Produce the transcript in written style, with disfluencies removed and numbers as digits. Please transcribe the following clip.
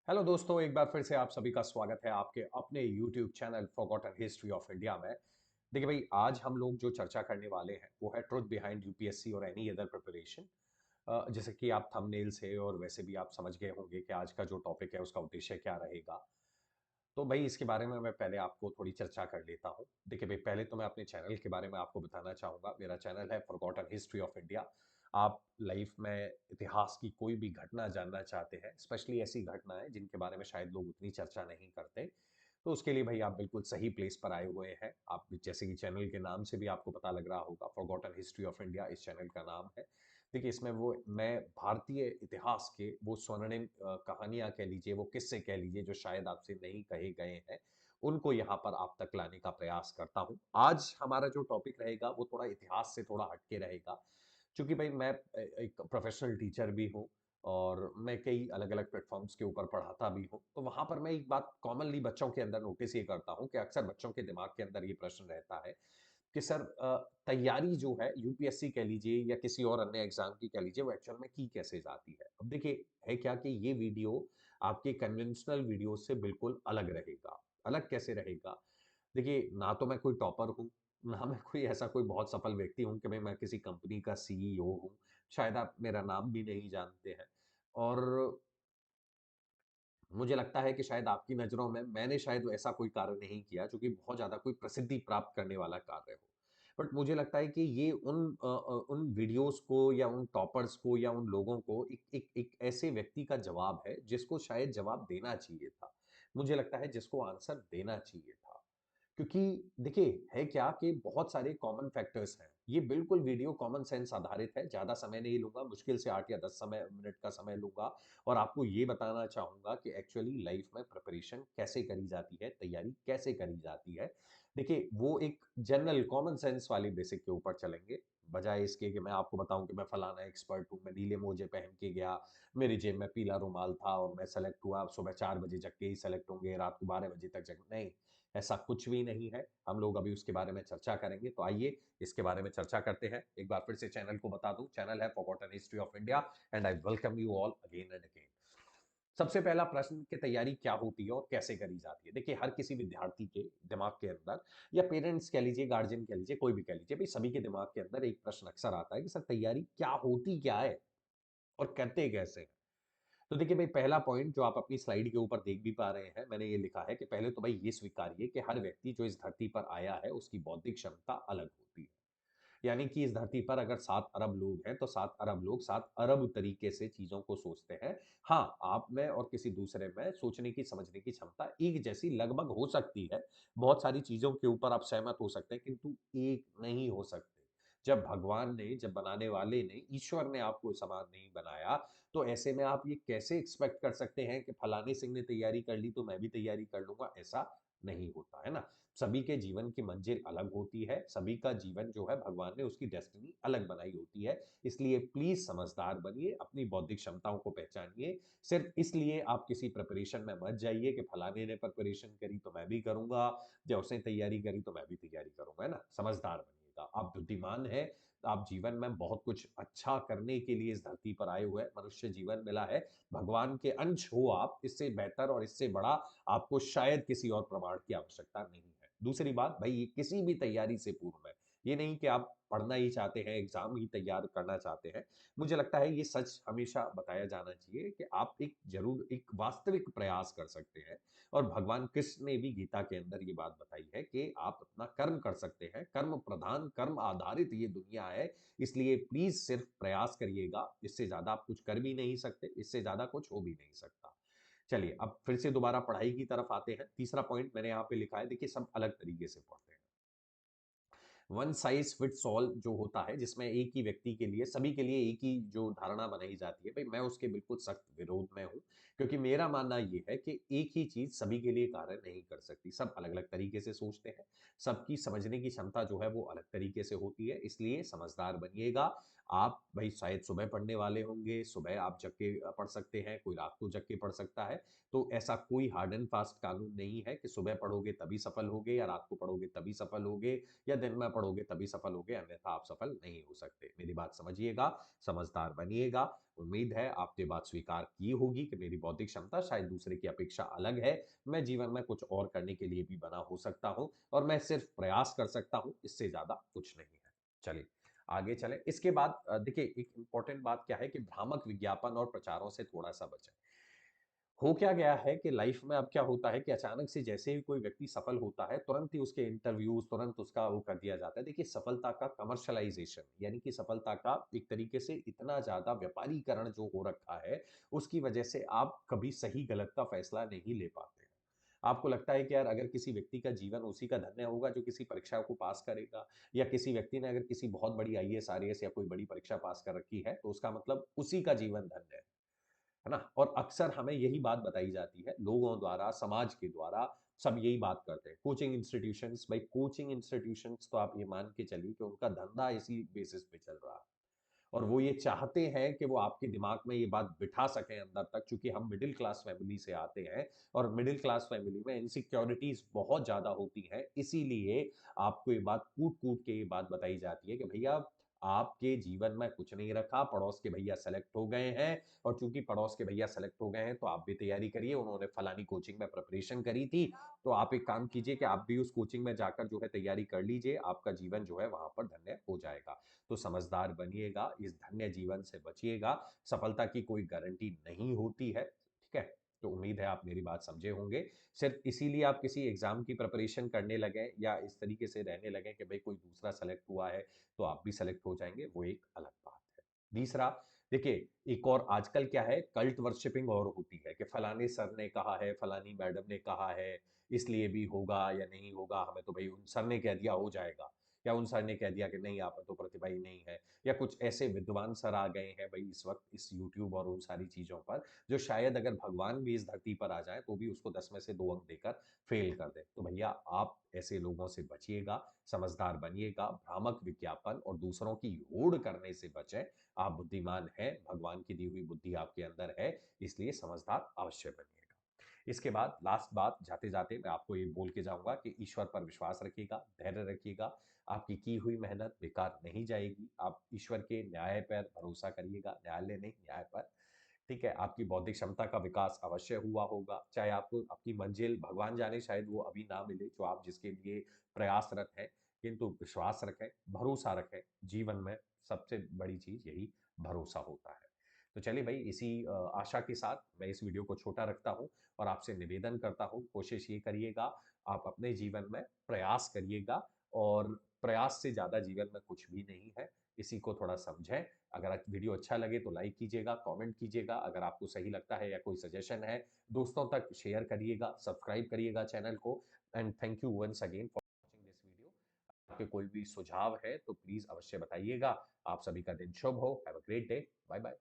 Hello दोस्तों, एक बार फिर से आप सभी का स्वागत है आपके अपने YouTube channel forgotten history of India में। देखिए भाई, आज हम लोग जो चर्चा करने वाले हैं वो है ट्रुथ बिहाइंड यूपीएससी और एनी अदर प्रिपरेशन। जैसे कि आप थंबनेल से और वैसे भी आप समझ गए होंगे कि आज का जो टॉपिक है उसका उद्देश्य क्या रहेगा। तो भाई इसके बारे में मैं पहले आपको थोड़ी चर्चा कर लेता हूँ। देखिए भाई, पहले तो मैं अपने चैनल के बारे में आपको बताना चाहूँगा। मेरा चैनल है फॉरगॉटन हिस्ट्री ऑफ इंडिया। आप लाइफ में इतिहास की कोई भी घटना जानना चाहते हैं, स्पेशली ऐसी घटनाएं जिनके बारे में शायद लोग उतनी चर्चा नहीं करते, तो उसके लिए भाई आप बिल्कुल सही प्लेस पर आए हुए हैं। आप जैसे कि चैनल के नाम से भी आपको पता लग रहा होगा, फॉरगॉटन हिस्ट्री ऑफ इंडिया इस चैनल का नाम है। देखिए, इसमें वो मैं भारतीय इतिहास के वो स्वर्णिम कहानियां कह लीजिए, वो किस्से कह लीजिए जो शायद आपसे नहीं कहे गए हैं, उनको यहाँ पर आप तक लाने का प्रयास करता हूँ। आज हमारा जो टॉपिक रहेगा वो थोड़ा इतिहास से थोड़ा हटके रहेगा, क्योंकि भाई मैं एक प्रोफेशनल टीचर भी हूँ और मैं कई अलग अलग प्लेटफॉर्म्स के ऊपर पढ़ाता भी हूँ। तो वहां पर मैं एक बात कॉमनली बच्चों के अंदर नोटिस ये करता हूँ कि अक्सर बच्चों के दिमाग के अंदर ये प्रश्न रहता है कि सर, तैयारी जो है यूपीएससी कह लीजिए या किसी और अन्य एग्जाम की कह लीजिए, वो एक्चुअल में की कैसे जाती है। अब देखिए, है क्या कि ये वीडियो आपके कन्वेंशनल वीडियो से बिल्कुल अलग रहेगा। अलग कैसे रहेगा? देखिए, ना तो मैं कोई टॉपर हूँ, ना मैं कोई ऐसा कोई बहुत सफल व्यक्ति हूँ कि मैं किसी कंपनी का सीईओ हूँ। शायद आप मेरा नाम भी नहीं जानते हैं। और मुझे लगता है कि शायद आपकी नज़रों में मैंने शायद ऐसा कोई कार्य नहीं किया जो कि बहुत ज़्यादा कोई प्रसिद्धि प्राप्त करने वाला कार्य हो। बट मुझे लगता है कि ये उन वीडियोज़ को या उन टॉपर्स को या उन लोगों को एक ऐसे व्यक्ति का जवाब है जिसको शायद जवाब देना चाहिए था। मुझे लगता है जिसको आंसर देना चाहिए था। क्योंकि देखिए, है क्या कि बहुत सारे कॉमन फैक्टर्स हैं। ये बिल्कुल वीडियो कॉमन सेंस आधारित है, ज़्यादा समय नहीं लूँगा, मुश्किल से 8 या 10 मिनट का समय लूँगा और आपको ये बताना चाहूँगा कि एक्चुअली लाइफ में प्रिपरेशन कैसे करी जाती है, तैयारी कैसे करी जाती है। देखिए, वो एक जनरल कॉमन सेंस वाली बेसिक के ऊपर चलेंगे, बजाय इसके कि मैं आपको बताऊँ कि मैं फलाना एक्सपर्ट हूँ, मैं नीले मोजे पहन के गया, मेरी जेब में पीला रुमाल था और मैं सेलेक्ट हुआ, सुबह 4 बजे जग के ही सेलेक्ट होंगे, रात को 12 बजे तक जग नहीं, ऐसा कुछ भी नहीं है। हम लोग अभी उसके बारे में चर्चा करेंगे, तो आइए इसके बारे में चर्चा करते हैं। एक बार फिर से चैनल को बता दूं, चैनल है forgotten history of India and I welcome you all again and again. सबसे पहला प्रश्न कि तैयारी क्या होती है और कैसे करी जाती है। देखिए, हर किसी विद्यार्थी के दिमाग के अंदर या पेरेंट्स कह लीजिए, गार्जियन कह लीजिए, कोई भी कह लीजिए, भाई सभी के दिमाग के अंदर एक प्रश्न अक्सर आता है कि सर, तैयारी क्या होती क्या है और करते कैसे हैं। तो देखिए भाई, पहला पॉइंट जो आप अपनी स्लाइड के ऊपर देख भी पा रहे हैं, मैंने ये लिखा है कि पहले तो भाई ये स्वीकारिए कि हर व्यक्ति जो इस धरती पर आया है उसकी बौद्धिक क्षमता अलग होती है। यानी कि इस धरती पर अगर 7 अरब लोग हैं, तो 7 अरब लोग 7 अरब तरीके से चीज़ों को सोचते हैं। हाँ, आप में और किसी दूसरे में सोचने की, समझने की क्षमता एक जैसी लगभग हो सकती है। बहुत सारी चीज़ों के ऊपर आप सहमत हो सकते हैं, किंतु एक नहीं हो सकते। जब भगवान ने, जब बनाने वाले ने, ईश्वर ने आपको समान नहीं बनाया, तो ऐसे में आप ये कैसे एक्सपेक्ट कर सकते हैं कि फलाने सिंह ने तैयारी कर ली, तो मैं भी तैयारी कर लूँगा? ऐसा नहीं होता, है ना? सभी के जीवन की मंजिल अलग होती है, सभी का जीवन जो है भगवान ने उसकी डेस्टिनी अलग बनाई होती है। इसलिए प्लीज़ समझदार बनिए, अपनी बौद्धिक क्षमताओं को पहचानिए। सिर्फ़ इसलिए आप किसी प्रिपरेशन में मत जाइए कि फलाने ने प्रिपरेशन करी तो मैं भी करूँगा, या उसने तैयारी करी तो मैं भी तैयारी करूँगा, है ना? समझदार बनिएगा, आप बुद्धिमान हैं, आप जीवन में बहुत कुछ अच्छा करने के लिए इस धरती पर आए हुए हैं, मनुष्य जीवन मिला है, भगवान के अंश हो आप, इससे बेहतर और इससे बड़ा आपको शायद किसी और प्रमाण की आवश्यकता नहीं है। दूसरी बात भाई, ये किसी भी तैयारी से पूर्व में, ये नहीं कि आप पढ़ना ही चाहते हैं, एग्ज़ाम ही तैयार करना चाहते हैं। मुझे लगता है ये सच हमेशा बताया जाना चाहिए कि आप एक ज़रूर एक वास्तविक प्रयास कर सकते हैं और भगवान कृष्ण ने भी गीता के अंदर ये बात बताई है कि आप अपना कर्म कर सकते हैं। कर्म प्रधान, कर्म आधारित ये दुनिया है, इसलिए प्लीज़ सिर्फ़ प्रयास करिएगा। इससे ज़्यादा आप कुछ कर भी नहीं सकते, इससे ज़्यादा कुछ हो भी नहीं सकता। चलिए, अब फिर से दोबारा पढ़ाई की तरफ आते हैं। तीसरा पॉइंट मैंने यहाँ पे लिखा है, देखिए सब अलग तरीके से पढ़ते हैं। वन साइज फिट्स ऑल जो होता है, जिसमें एक ही व्यक्ति के लिए, सभी के लिए एक ही जो धारणा बनाई जाती है, भाई मैं उसके बिल्कुल सख्त विरोध में हूँ। क्योंकि मेरा मानना ये है कि एक ही चीज़ सभी के लिए कार्य नहीं कर सकती। सब अलग-अलग तरीके से सोचते हैं, सबकी समझने की क्षमता जो है वो अलग तरीके से होती है, इसलिए समझदार बनिएगा। आप भई शायद सुबह पढ़ने वाले होंगे, सुबह आप जग के पढ़ सकते हैं, कोई रात को जग के पढ़ सकता है। तो ऐसा कोई हार्ड एंड फास्ट कानून नहीं है कि सुबह पढ़ोगे तभी सफल होगे या रात को पढ़ोगे तभी सफल होगे या दिन में पढ़ोगे तभी सफल होगे, अन्यथा आप सफल नहीं हो सकते। मेरी बात समझिएगा, समझदार बनिएगा। उम्मीद है आपने बात स्वीकार की होगी कि मेरी बौद्धिक क्षमता शायद दूसरे की अपेक्षा अलग है। मैं जीवन में कुछ और करने के लिए भी बना हो सकता हूँ और मैं सिर्फ प्रयास कर सकता हूँ, इससे ज़्यादा कुछ नहीं है। चलिए, आगे चलें। इसके बाद देखिए एक इम्पोर्टेंट बात क्या है कि भ्रामक विज्ञापन और प्रचारों से थोड़ा-सा बचें। हो क्या गया है कि लाइफ में अब क्या होता है कि अचानक से जैसे ही कोई व्यक्ति सफल होता है, तुरंत ही उसके इंटरव्यूज़, तुरंत उसका वो कर दिया जाता है। देखिए सफलता का कमर्शियलाइज़ेशन यानी कि सफलता का एक तरीके से इतना ज़्यादा व्यापारीकरण जो हो रखा है, उसकी वजह से आप कभी सही-गलत का फैसला नहीं ले पाते हैं। आपको लगता है कि यार अगर किसी व्यक्ति का जीवन उसी का धन्य होगा जो किसी परीक्षा को पास करेगा या किसी व्यक्ति ने अगर किसी बहुत बड़ी आईएएस, आरएएस या कोई बड़ी परीक्षा पास कर रखी है, तो उसका मतलब उसी का जीवन धन्य है ना? और अक्सर हमें यही बात बताई जाती है, लोगों द्वारा, समाज के द्वारा, सब यही बात करते हैं। कोचिंग इंस्टीट्यूशंस भाई कोचिंग इंस्टीट्यूशंस तो आप ये मान के चलिए कि उनका धंधा इसी बेसिस पे चल रहा है। और वो ये चाहते हैं कि वो आपके दिमाग में ये बात बिठा सकें अंदर तक क्योंकि हम मिडिल क्लास फैमिली से आते हैं और मिडिल क्लास फैमिली में इनसिक्योरिटीज़ बहुत ज़्यादा होती हैं। इसीलिए आपको ये बात कूट-कूट के ये बात बताई जाती है कि भैया आपके जीवन में कुछ नहीं रखा, पड़ोस के भैया सेलेक्ट हो गए हैं और चूँकि पड़ोस के भैया सेलेक्ट हो गए हैं तो आप भी तैयारी करिए। उन्होंने फलानी कोचिंग में प्रिपरेशन करी थी, तो आप एक काम कीजिए कि आप भी उस कोचिंग में जाकर जो है तैयारी कर लीजिए। आपका जीवन जो है वहाँ पर धन्य हो जाएगा। तो समझदार बनिएगा, इस धन्य जीवन से बचिएगा। सफलता की कोई गारंटी नहीं होती है, ठीक है? तो उम्मीद है आप मेरी बात समझे होंगे। सिर्फ़ इसीलिए आप किसी एग्ज़ाम की प्रिपरेशन करने लगें या इस तरीके से रहने लगें कि भई कोई दूसरा सेलेक्ट हुआ है, तो आप भी सेलेक्ट हो जाएँगे, वो एक अलग बात है। तीसरा, देखिए एक और आजकल क्या है कल्ट वर्शिपिंग और होती है कि फलाने सर ने कहा है, फलानी मैडम ने कहा है, इसलिए भी होगा या नहीं होगा, हमें तो भई उन सर ने कह दिया हो जाएगा। या उन सर ने कह दिया कि नहीं आप में तो प्रतिभा ही नहीं है या कुछ ऐसे विद्वान सर आ गए हैं भई इस वक़्त इस यूट्यूब और उन सारी चीज़ों पर, जो शायद अगर भगवान भी इस धरती पर आ जाएँ, तो भी उसको 10 में से 2 अंक देकर फ़ेल कर दें। तो भैया आप ऐसे लोगों से बचिएगा, समझदार बनिएगा, भ्रामक विज्ञापन और दूसरों की होड़ करने से बचें। आप बुद्धिमान हैं, भगवान की दी हुई बुद्धि आपके अंदर है, इसलिए समझदार अवश्य बनिएगा। इसके बाद लास्ट बात जाते-जाते मैं आपको ये बोल के जाऊँगा कि ईश्वर पर विश्वास रखिएगा, धैर्य रखिएगा, आपकी की हुई मेहनत बेकार नहीं जाएगी। आप ईश्वर के न्याय पर भरोसा करिएगा, न्यायालय नहीं, न्याय पर। ठीक है? आपकी बौद्धिक क्षमता का विकास अवश्य हुआ होगा, चाहे आपको आपकी मंज़िल भगवान जाने शायद वो अभी ना मिले जो आप जिसके लिए प्रयासरत हैं, किंतु विश्वास रखें, भरोसा रखें। जीवन में सबसे बड़ी चीज़ यही भरोसा होता है। तो चलिए भई इसी आशा के साथ मैं इस वीडियो को छोटा रखता हूँ और आपसे निवेदन करता हूँ, कोशिश ये करिएगा आप अपने जीवन में प्रयास करिएगा और प्रयास से ज़्यादा जीवन में कुछ भी नहीं है। इसी को थोड़ा समझें। अगर वीडियो अच्छा लगे तो लाइक कीजिएगा, कमेंट कीजिएगा। अगर आपको सही लगता है या कोई सजेशन है, दोस्तों तक शेयर करिएगा, सब्सक्राइब करिएगा चैनल को and thank you once again for watching this video. आपके कोई भी सुझाव है तो प्लीज़ अवश्य बताइएगा। आप सभी का दिन शुभ हो। Have a great day. Bye bye.